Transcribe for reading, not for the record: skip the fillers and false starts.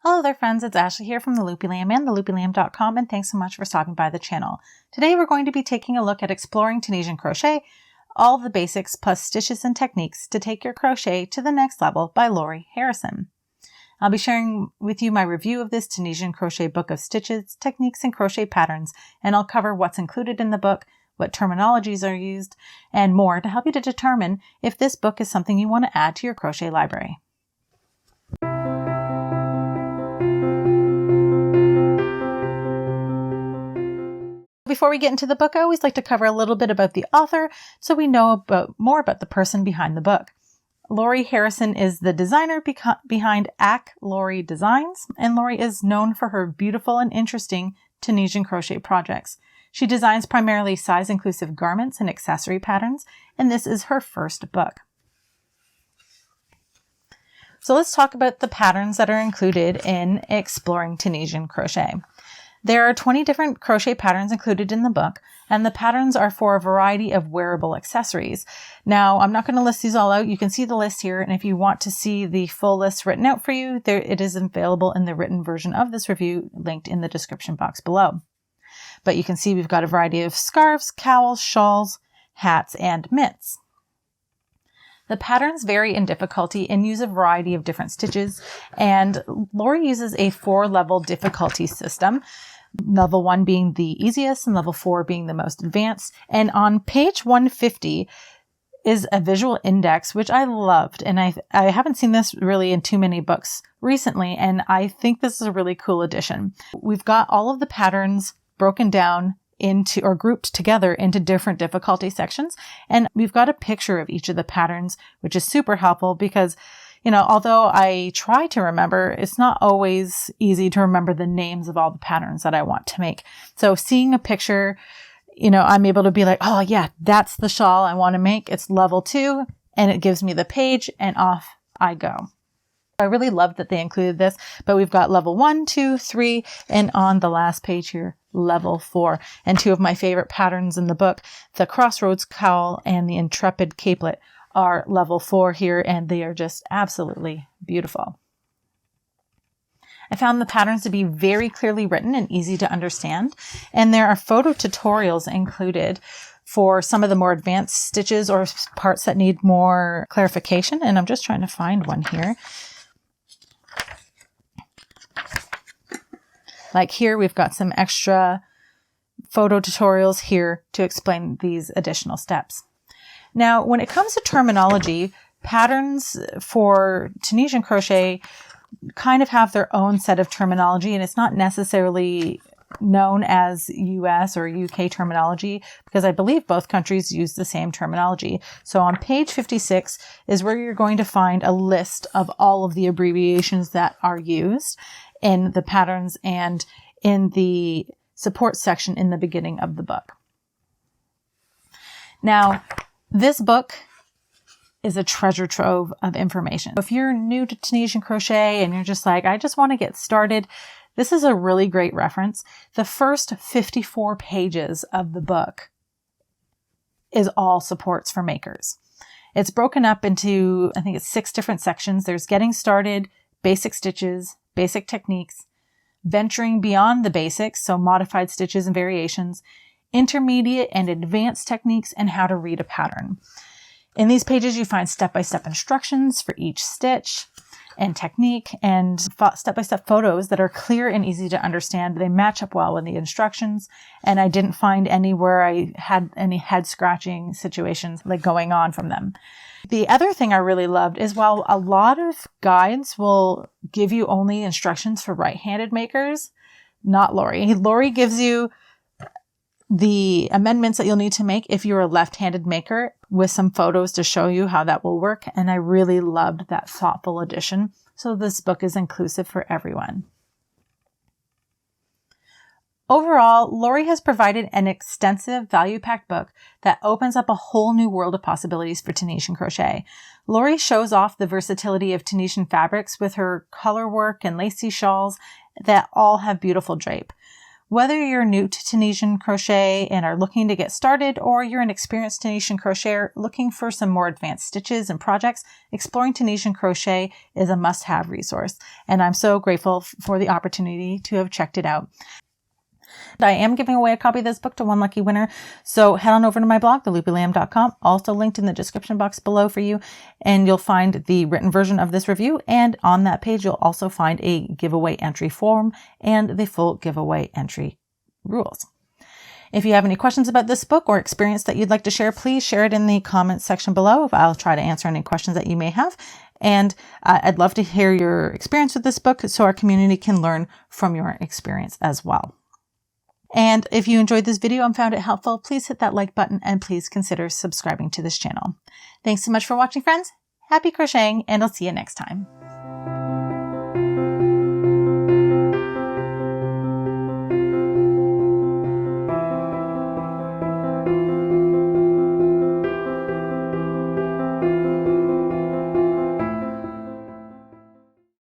Hello there friends, it's Ashley here from the Loopy Lamb and theloopylamb.com, and thanks so much for stopping by the channel. Today we're going to be taking a look at Exploring Tunisian Crochet, all the basics plus stitches and techniques to take your crochet to the next level by Lori Harrison. I'll be sharing with you my review of this Tunisian crochet book of stitches, techniques, and crochet patterns, and I'll cover what's included in the book, what terminologies are used, and more to help you to determine if this book is something you want to add to your crochet library. Before we get into the book, I always like to cover a little bit about the author so we know more about the person behind the book. Lori Harrison is the designer behind Lori Designs, and Lori is known for her beautiful and interesting Tunisian crochet projects. She designs primarily size-inclusive garments and accessory patterns, and this is her first book. So let's talk about the patterns that are included in Exploring Tunisian Crochet. There are 20 different crochet patterns included in the book, and the patterns are for a variety of wearable accessories. Now, I'm not going to list these all out. You can see the list here, and if you want to see the full list written out for you, it is available in the written version of this review, linked in the description box below. But you can see we've got a variety of scarves, cowls, shawls, hats, and mitts. The patterns vary in difficulty and use a variety of different stitches, and Lori uses a 4-level difficulty system. Level 1 being the easiest and level 4 being the most advanced. And on page 150 is a visual index, which I loved. And I haven't seen this really in too many books recently, and I think this is a really cool addition. We've got all of the patterns broken down into or grouped together into different difficulty sections. And we've got a picture of each of the patterns, which is super helpful because, although I try to remember, it's not always easy to remember the names of all the patterns that I want to make. So seeing a picture, I'm able to be like, oh yeah, that's the shawl I want to make. It's level 2, and it gives me the page, and off I go. I really love that they included this, but we've got level 1, 2, 3, and on the last page here, level 4. And 2 of my favorite patterns in the book, the Crossroads Cowl and the Intrepid Capelet, are level 4 here, and they are just absolutely beautiful. I found the patterns to be very clearly written and easy to understand, and there are photo tutorials included for some of the more advanced stitches or parts that need more clarification, and I'm just trying to find one here. Like here, we've got some extra photo tutorials here to explain these additional steps. Now, when it comes to terminology, patterns for Tunisian crochet kind of have their own set of terminology, and it's not necessarily known as US or UK terminology because I believe both countries use the same terminology. So on page 56 is where you're going to find a list of all of the abbreviations that are used in the patterns and in the support section in the beginning of the book. Now, this book is a treasure trove of information. If you're new to Tunisian crochet and you're just like, I just want to get started, this is a really great reference. The first 54 pages of the book is all supports for makers. It's broken up into, I think it's 6 different sections. There's getting started, basic stitches, basic techniques, venturing beyond the basics, so modified stitches and variations, intermediate and advanced techniques, and how to read a pattern. In these pages, you find step-by-step instructions for each stitch and technique, and step-by-step photos that are clear and easy to understand. They match up well with the instructions, and I didn't find anywhere I had any head-scratching situations like going on from them. The other thing I really loved is while a lot of guides will give you only instructions for right-handed makers, not Lori. Lori gives you the amendments that you'll need to make if you're a left-handed maker with some photos to show you how that will work. And I really loved that thoughtful addition. So this book is inclusive for everyone. Overall, Lori has provided an extensive value-packed book that opens up a whole new world of possibilities for Tunisian crochet. Lori shows off the versatility of Tunisian fabrics with her color work and lacy shawls that all have beautiful drape. Whether you're new to Tunisian crochet and are looking to get started, or you're an experienced Tunisian crocheter looking for some more advanced stitches and projects, Exploring Tunisian Crochet is a must-have resource, and I'm so grateful for the opportunity to have checked it out. I am giving away a copy of this book to one lucky winner, so head on over to my blog, theloopylamb.com, also linked in the description box below for you, and you'll find the written version of this review, and on that page you'll also find a giveaway entry form and the full giveaway entry rules. If you have any questions about this book or experience that you'd like to share, please share it in the comments section below. I'll try to answer any questions that you may have. And I'd love to hear your experience with this book so our community can learn from your experience as well. And if you enjoyed this video and found it helpful, please hit that like button and please consider subscribing to this channel. Thanks so much for watching, friends. Happy crocheting, and I'll see you next time.